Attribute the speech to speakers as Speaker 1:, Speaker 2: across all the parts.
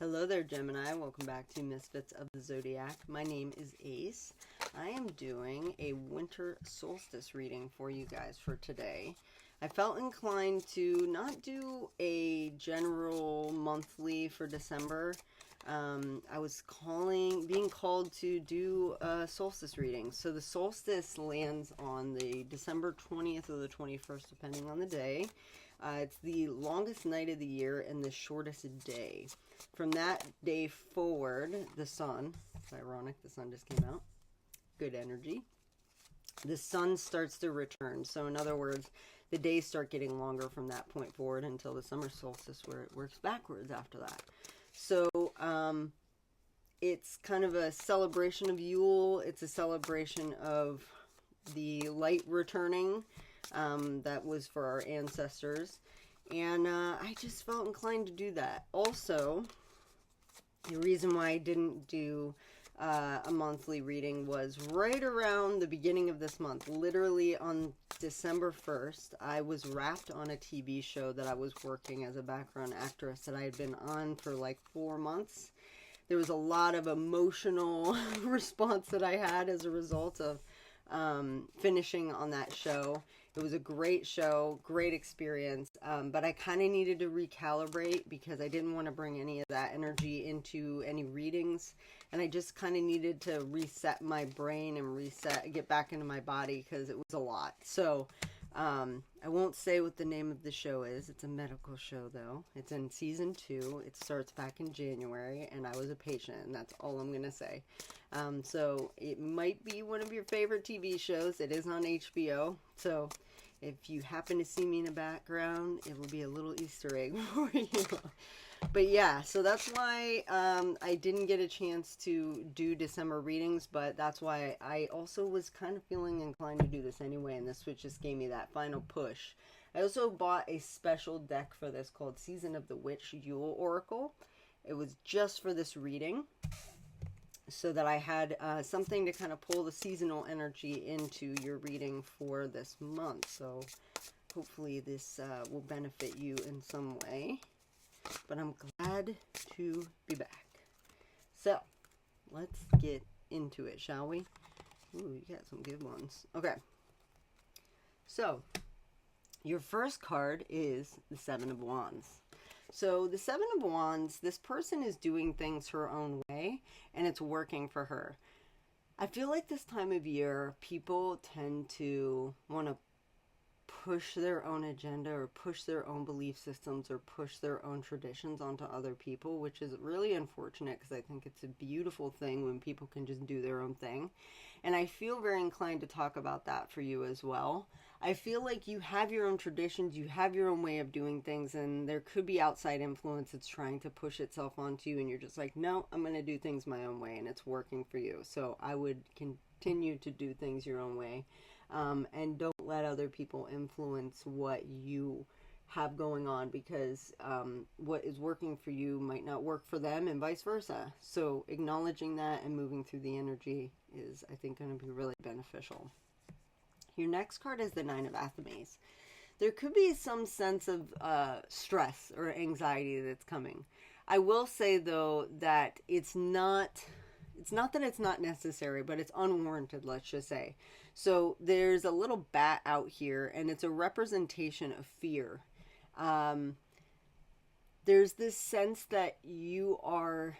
Speaker 1: Hello there, Gemini. Welcome back to Misfits of the Zodiac. My name is Ace. I am doing a winter solstice reading for you guys for today. I felt inclined to not do a general monthly for December. I was being called to do a solstice reading. So the solstice lands on the December 20th or the 21st, depending on the day. It's the longest night of the year and the shortest day. From that day forward, the sun, it's ironic, the sun just came out, good energy. The sun starts to return. So in other words, the days start getting longer from that point forward until the summer solstice, where it works backwards after that. So it's kind of a celebration of Yule. It's a celebration of the light returning. That was for our ancestors. And I just felt inclined to do that. Also, the reason why I didn't do a monthly reading was right around the beginning of this month. Literally on December 1st, I was wrapped on a TV show that I was working as a background actress that I had been on for like 4 months. There was a lot of emotional response that I had as a result of finishing on that show. It was a great show, great experience, but I kind of needed to recalibrate because I didn't want to bring any of that energy into any readings, and I just kind of needed to reset my brain and get back into my body because it was a lot. So I won't say what the name of the show is. It's a medical show, though. It's in season 2. It starts back in January, and I was a patient, and that's all I'm going to say. So it might be one of your favorite TV shows. It is on HBO. So if you happen to see me in the background, it will be a little Easter egg for you. But yeah, so that's why I didn't get a chance to do December readings, but that's why I also was kind of feeling inclined to do this anyway, and this just gave me that final push. I also bought a special deck for this called Season of the Witch Yule Oracle. It was just for this reading, so that I had something to kind of pull the seasonal energy into your reading for this month. So hopefully this will benefit you in some way. But I'm glad to be back. So let's get into it, shall we? Ooh, you got some good ones. Okay. So your first card is the Seven of Wands. So the Seven of Wands, this person is doing things her own way, and it's working for her. I feel like this time of year, people tend to want to push their own agenda or push their own belief systems or push their own traditions onto other people, which is really unfortunate because I think it's a beautiful thing when people can just do their own thing. And I feel very inclined to talk about that for you as well. I feel like you have your own traditions, you have your own way of doing things, and there could be outside influence that's trying to push itself onto you, and you're just like, no, I'm going to do things my own way, and it's working for you. So I would continue to do things your own way, and don't let other people influence what you have going on, because what is working for you might not work for them, and vice versa. So acknowledging that and moving through the energy is, I think, going to be really beneficial. Your next card is the Nine of Athames. There could be some sense of stress or anxiety that's coming. I will say, though, that it's not that it's not necessary, but it's unwarranted, let's just say. So there's a little bat out here, and it's a representation of fear. There's this sense that you are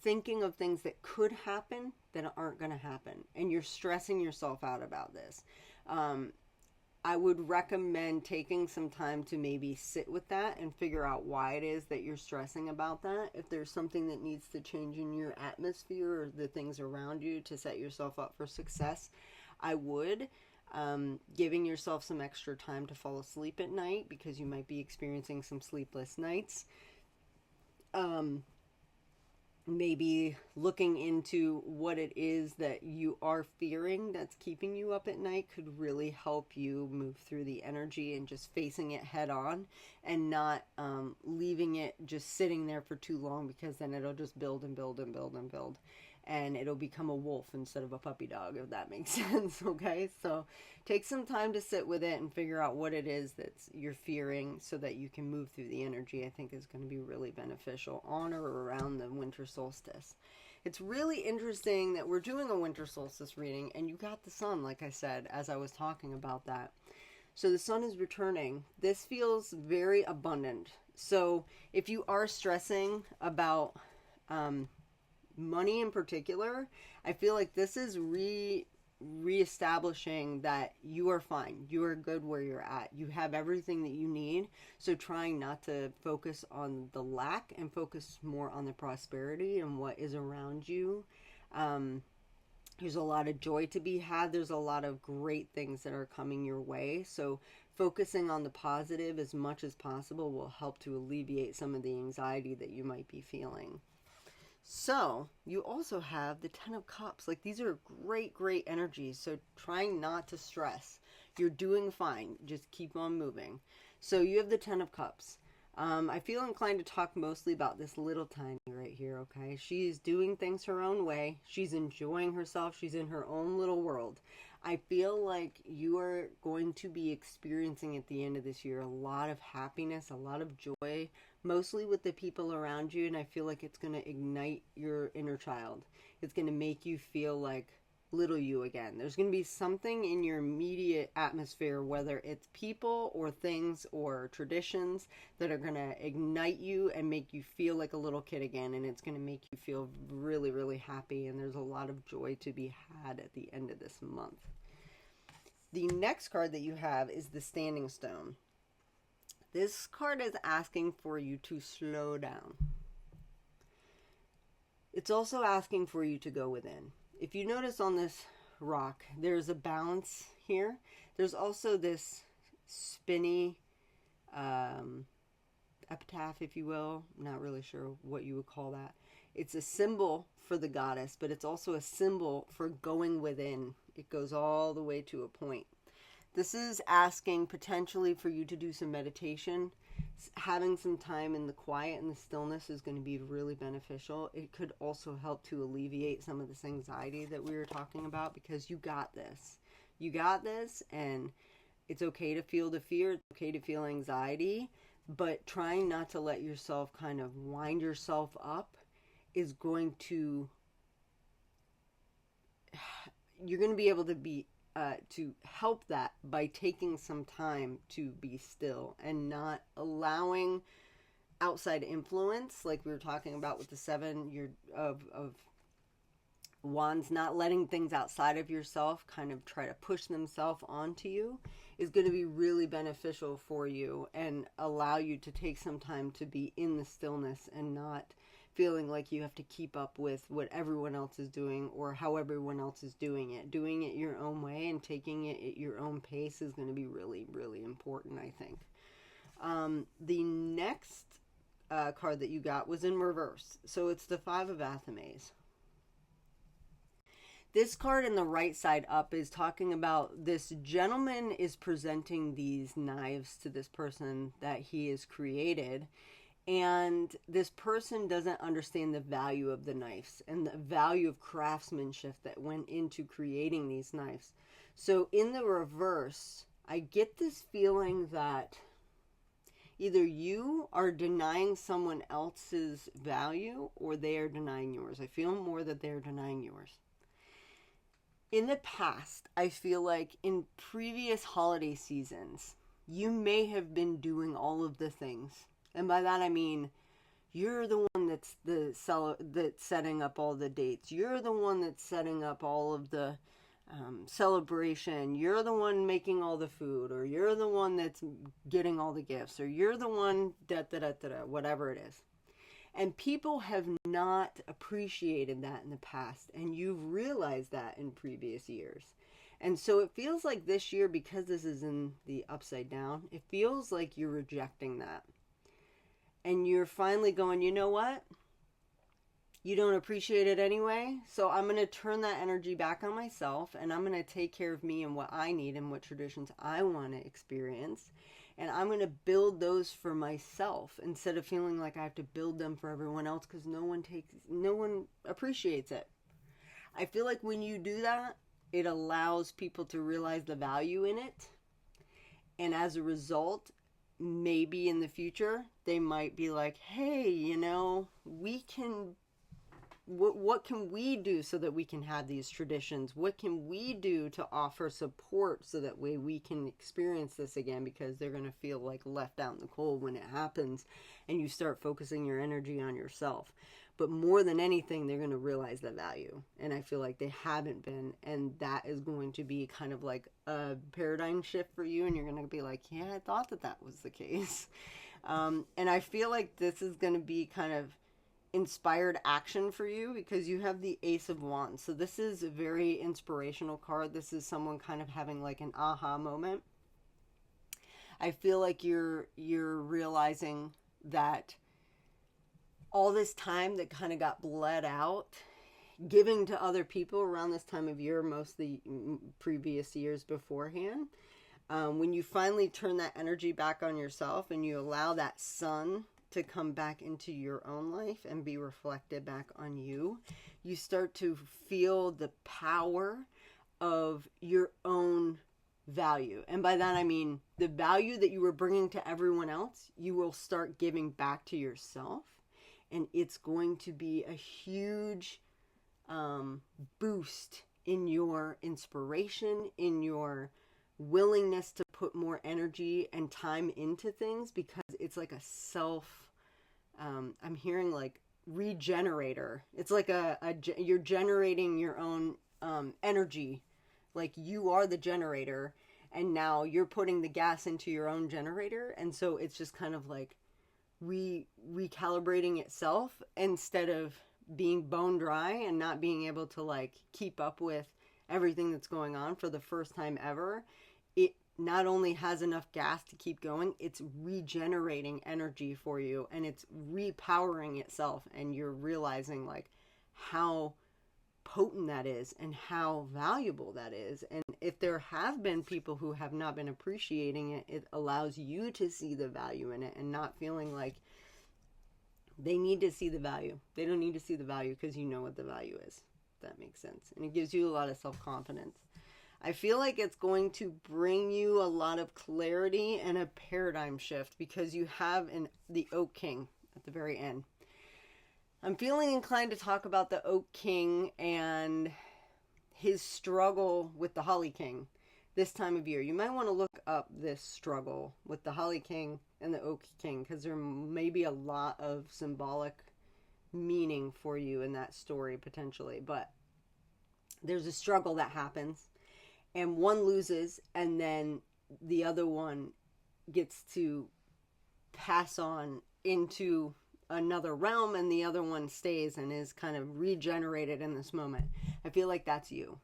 Speaker 1: thinking of things that could happen that aren't going to happen, and you're stressing yourself out about this. I would recommend taking some time to maybe sit with that and figure out why it is that you're stressing about that. If there's something that needs to change in your atmosphere or the things around you to set yourself up for success, I would. Giving yourself some extra time to fall asleep at night, because you might be experiencing some sleepless nights. Maybe looking into what it is that you are fearing that's keeping you up at night could really help you move through the energy and just facing it head on, and not leaving it just sitting there for too long, because then it'll just build and build and build and build. and it'll become a wolf instead of a puppy dog, if that makes sense. Okay, so take some time to sit with it and figure out what it is that you're fearing so that you can move through the energy. I think is going to be really beneficial on or around the winter solstice. It's really interesting that we're doing a winter solstice reading, and you got the sun, like I said, as I was talking about that. So the sun is returning. This feels very abundant. So if you are stressing about money in particular, I feel like this is reestablishing that you are fine. You are good where you're at. You have everything that you need. So trying not to focus on the lack and focus more on the prosperity and what is around you. There's a lot of joy to be had. There's a lot of great things that are coming your way. So focusing on the positive as much as possible will help to alleviate some of the anxiety that you might be feeling. So you also have the 10 of Cups. Like, these are great energies. So trying not to stress. You're doing fine. Just keep on moving. So you have the 10 of Cups. I feel inclined to talk mostly about this little tiny right here, okay? She's doing things her own way. She's enjoying herself. She's in her own little world. I feel like you are going to be experiencing at the end of this year a lot of happiness, a lot of joy, mostly with the people around you, and I feel like it's going to ignite your inner child. It's going to make you feel like little you again. There's going to be something in your immediate atmosphere, whether it's people or things or traditions, that are going to ignite you and make you feel like a little kid again, and it's going to make you feel really happy, and there's a lot of joy to be had at the end of this month. The next card that you have is the Standing Stone. This card is asking for you to slow down. It's also asking for you to go within. If you notice on this rock, there's a balance here. There's also this spinny epitaph, if you will. I'm not really sure what you would call that. It's a symbol for the goddess, but it's also a symbol for going within. It goes all the way to a point. This is asking potentially for you to do some meditation. Having some time in the quiet and the stillness is going to be really beneficial. It could also help to alleviate some of this anxiety that we were talking about, because you got this. You got this, and it's okay to feel the fear. It's okay to feel anxiety, but trying not to let yourself kind of wind yourself up is going to... You're going to be able to be to help that by taking some time to be still and not allowing outside influence, like we were talking about with the 7 of Wands, not letting things outside of yourself kind of try to push themselves onto you, is going to be really beneficial for you and allow you to take some time to be in the stillness and not feeling like you have to keep up with what everyone else is doing or how everyone else is doing it. Doing it your own way and taking it at your own pace is going to be really important, I think. The next card that you got was in reverse. So it's the 5 of Athames. This card in the right side up is talking about this gentleman is presenting these knives to this person that he has created. And this person doesn't understand the value of the knives and the value of craftsmanship that went into creating these knives. So in the reverse, I get this feeling that either you are denying someone else's value or they are denying yours. I feel more that they're denying yours. In the past, I feel like in previous holiday seasons, you may have been doing all of the things. And by that I mean, you're the one that's setting up all the dates. You're the one that's setting up all of the celebration. You're the one making all the food, or you're the one that's getting all the gifts, or you're the one whatever it is. And people have not appreciated that in the past, and you've realized that in previous years. And so it feels like this year, because this is in the upside down, it feels like you're rejecting that. And you're finally going, you know what? You don't appreciate it anyway. So I'm going to turn that energy back on myself, and I'm going to take care of me and what I need and what traditions I want to experience. And I'm going to build those for myself instead of feeling like I have to build them for everyone else, because no one appreciates it. I feel like when you do that, it allows people to realize the value in it. And as a result, maybe in the future, they might be like, hey, you know, we can, what can we do so that we can have these traditions? What can we do to offer support so that way we can experience this again? Because they're going to feel like left out in the cold when it happens, and you start focusing your energy on yourself. But more than anything, they're going to realize the value. And I feel like they haven't been. And that is going to be kind of like a paradigm shift for you. And you're going to be like, yeah, I thought that that was the case. And I feel like this is going to be kind of inspired action for you, because you have the Ace of Wands. So this is a very inspirational card. This is someone kind of having like an aha moment. I feel like you're realizing that all this time that kind of got bled out, giving to other people around this time of year, most of the previous years beforehand, when you finally turn that energy back on yourself and you allow that sun to come back into your own life and be reflected back on you, you start to feel the power of your own value. And by that I mean the value that you were bringing to everyone else, you will start giving back to yourself. And it's going to be a huge boost in your inspiration, in your willingness to put more energy and time into things, because it's like a I'm hearing like regenerator. It's like you're generating your own energy. Like you are the generator, and now you're putting the gas into your own generator. And so it's just kind of like recalibrating itself, instead of being bone dry and not being able to like keep up with everything that's going on for the first time ever. It not only has enough gas to keep going, it's regenerating energy for you, and it's repowering itself, and you're realizing like how potent that is and how valuable that is. And if there have been people who have not been appreciating it, it allows you to see the value in it and not feeling like they need to see the value. They don't need to see the value because you know what the value is. If that makes sense. And it gives you a lot of self-confidence. I feel like it's going to bring you a lot of clarity and a paradigm shift, because you have the Oak King at the very end. I'm feeling inclined to talk about the Oak King and his struggle with the Holly King this time of year. You might want to look up this struggle with the Holly King and the Oak King, because there may be a lot of symbolic meaning for you in that story potentially. But there's a struggle that happens, and one loses, and then the other one gets to pass on into another realm, and the other one stays and is kind of regenerated in this moment. I feel like that's you.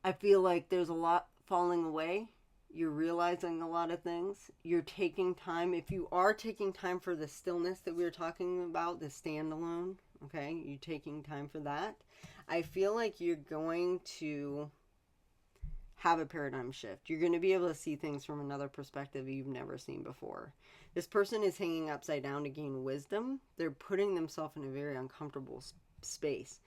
Speaker 1: I feel like there's a lot falling away. You're realizing a lot of things. You're taking time. If you are taking time for the stillness that we were talking about, the standalone, okay, you're taking time for that. I feel like you're going to have a paradigm shift. You're going to be able to see things from another perspective you've never seen before. This person is hanging upside down to gain wisdom. They're putting themselves in a very uncomfortable space.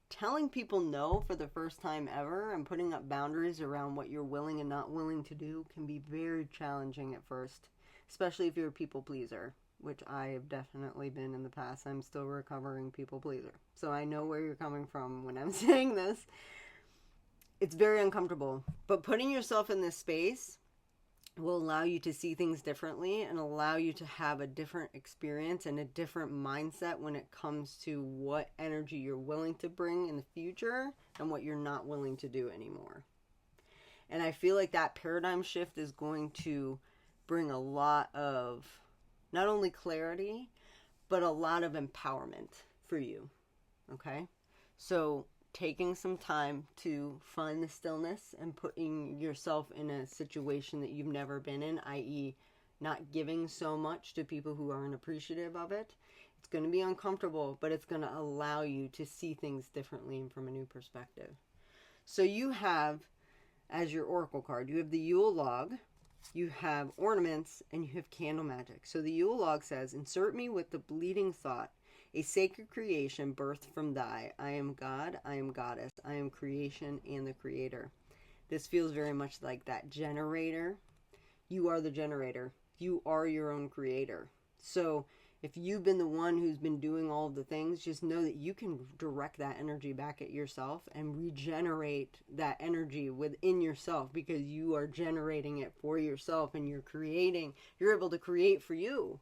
Speaker 1: Telling people no for the first time ever and putting up boundaries around what you're willing and not willing to do can be very challenging at first, especially if you're a people pleaser, which I have definitely been in the past. I'm still a recovering people pleaser. So I know where you're coming from when I'm saying this. It's very uncomfortable, but putting yourself in this space will allow you to see things differently and allow you to have a different experience and a different mindset when it comes to what energy you're willing to bring in the future and what you're not willing to do anymore. And I feel like that paradigm shift is going to bring a lot of not only clarity, but a lot of empowerment for you. Okay? So taking some time to find the stillness and putting yourself in a situation that you've never been in, i.e. not giving so much to people who aren't appreciative of it. It's going to be uncomfortable, but it's going to allow you to see things differently and from a new perspective. So you have, as your oracle card, you have the Yule log, you have ornaments, and you have candle magic. So the Yule log says, insert me with the bleeding thought. a sacred creation birthed from thy. I am God, I am goddess, I am creation and the creator. This feels very much like that generator. You are the generator. You are your own creator. So if you've been the one who's been doing all of the things, just know that you can direct that energy back at yourself and regenerate that energy within yourself, because you are generating it for yourself, and you're able to create for you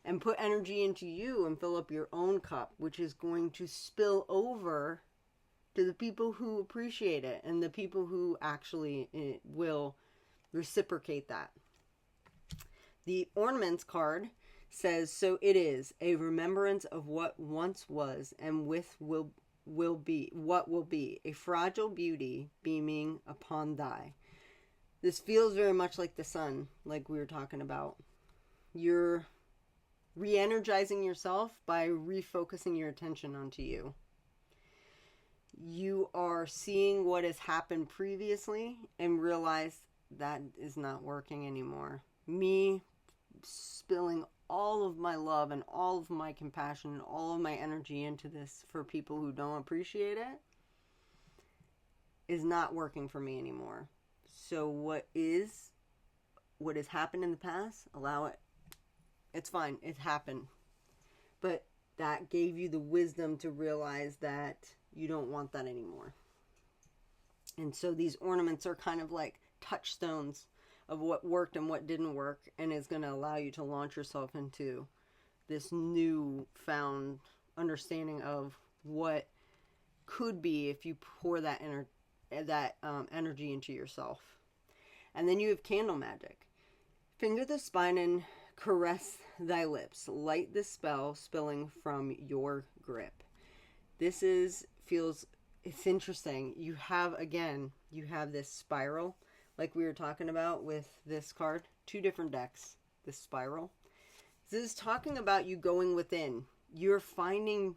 Speaker 1: and put energy into you and fill up your own cup, which is going to spill over to the people who appreciate it and the people who actually will reciprocate that. The ornaments card says, so it is a remembrance of what once was and will be what will be, a fragile beauty beaming upon thy. This feels very much like the sun, like we were talking about. You're re-energizing yourself by refocusing your attention onto you. You are seeing what has happened previously and realize that is not working anymore. Me spilling all of my love and all of my compassion and all of my energy into this for people who don't appreciate it is not working for me anymore. So what has happened in the past, allow it. It's fine. It happened. But that gave you the wisdom to realize that you don't want that anymore. And so these ornaments are kind of like touchstones of what worked and what didn't work, and is going to allow you to launch yourself into this new found understanding of what could be if you pour that energy into yourself. And then you have candle magic. Finger the spine and caress thy lips. Light the spell spilling from your grip. It's interesting. You have this spiral, like we were talking about with this card. 2 different decks, this spiral. This is talking about you going within. You're finding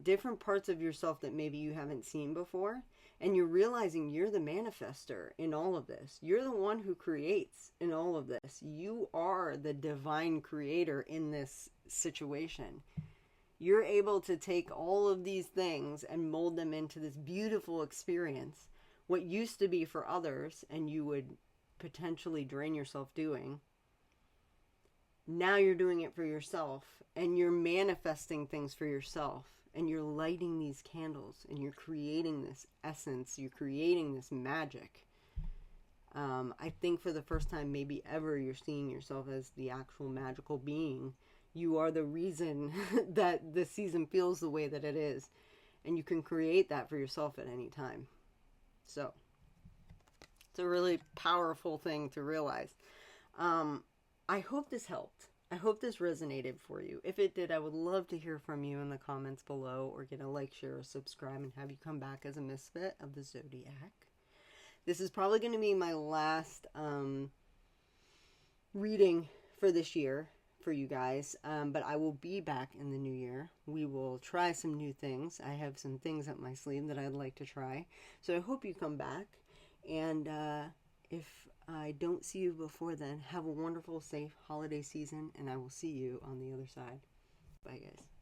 Speaker 1: different parts of yourself that maybe you haven't seen before. And you're realizing you're the manifester in all of this. You're the one who creates in all of this. You are the divine creator in this situation. You're able to take all of these things and mold them into this beautiful experience. What used to be for others, and you would potentially drain yourself doing, now you're doing it for yourself, and you're manifesting things for yourself, and you're lighting these candles, and you're creating this essence, you're creating this magic. I think for the first time maybe ever, you're seeing yourself as the actual magical being. You are the reason that the season feels the way that it is, and you can create that for yourself at any time. So it's a really powerful thing to realize. I hope this helped. I hope this resonated for you. If it did, I would love to hear from you in the comments below, or get a like, share, or subscribe, and have you come back as a misfit of the Zodiac. This is probably going to be my last reading for this year for you guys, but I will be back in the new year. We will try some new things. I have some things up my sleeve that I'd like to try, so I hope you come back. And if I don't see you before then, have a wonderful, safe holiday season, and I will see you on the other side. Bye, guys.